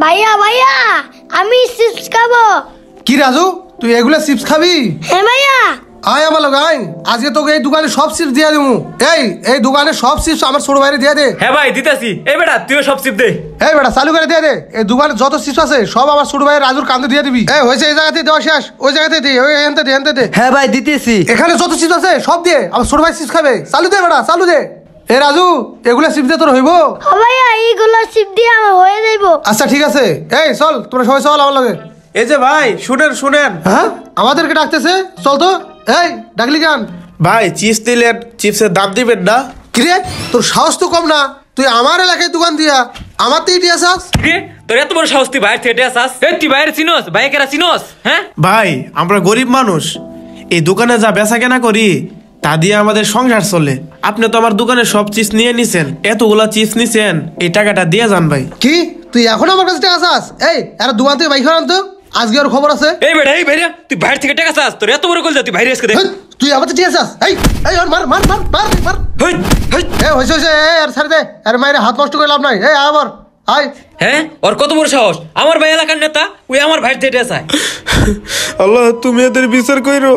ভাইয়া ভাইয়া আমি চিপস খাবো। কি রাজু তুই এগুলা চিপস খাবি? হ্যাঁ ভাইয়া। আয় আমার লগে আয়, আজকে তোকে এই দোকানে সব চিপস দিয়ে দেবো। এই দোকানে সব চিপস আমার ছোট ভাইরে দিয়ে দে। হ্যাঁ ভাই দিতেছি। এই বেটা তুইও সব চিপস দে। এই বেটা চালু করে দিয়ে দে। এই দোকানে যত চিপস আছে সব আমার ছোট ভাই রাজুর কান্দে দিয়ে দিবি। এই হয়েছে, এই জায়গাতে দেওয়া শেষ, ওই জায়গাতে দে, ওই এনতে দে, এনতে দে। হ্যাঁ ভাই দিতেছি। এখানে যত চিপস আছে সব দিয়ে, আমার ছোট ভাই চিপস খাবে। চালু দে বেটা, চালু দে। এ রাজু এগুলা চিপস দিয়ে তোর হইব? ও ভাইয়া এইগুলো চিপস দিয়ে আমার হয়ে যাইবো। আচ্ছা ঠিক আছে, এই চল তোমরা সবাই চল আমার লগে। এই যে ভাই শুনেন শুনেন। হ্যাঁ আমাদেরকে ডাকতেছে, চল তো। এই ডাকলি কেন? ভাই চিপস দিলেন, চিপসের দাম দিবেন না? কিরে তোর সাহস তো কম না, তুই আমার এলাকায় দোকান দিয়া আমার তো ইতিহাস আস। কি তোর এত বড় সাহস তুই বাইরে থেকে আসাস? এই তুই বাইরে চিনোস? বাইরে কেরা চিনোস? হ্যাঁ ভাই আমরা গরিব মানুষ, এই দোকানে যা বেচা কেনা করি তা দিয়ে আমাদের সংসার চলে। আপনি তো আমার দোকানে সব চিপস নিয়ে নিছেন, এতগুলা চিপস নিছেন, এই টাকাটা দিয়ে যান ভাই। কি তুই এখন আমার কাছে টাকা চাস? এই আর দোকান থেকে বাইক আনতো, আজকে ওর খবর আছে। এই বেটা এই বাইরে তুই বাইরে থেকে টাকা চাস? তোর এত বড় কল যা তুই বাইরে আজকে দেখ। হেই, তুই আমার ঠিক আছিস? এই ওর মার মার মার মার মার। হেই হেই এই হইছে হইছে, এই আর ছাড় দে, আর মাইরে হাত নষ্ট করে লাভ নাই। এই আবার আয়। হ্যাঁ ওর কত বড় সাহস? আমার ভাই এলাকার নেতা, ওই আমার ভাই থেকে আসায়। আল্লাহ তুমি এদের বিচার কইরো।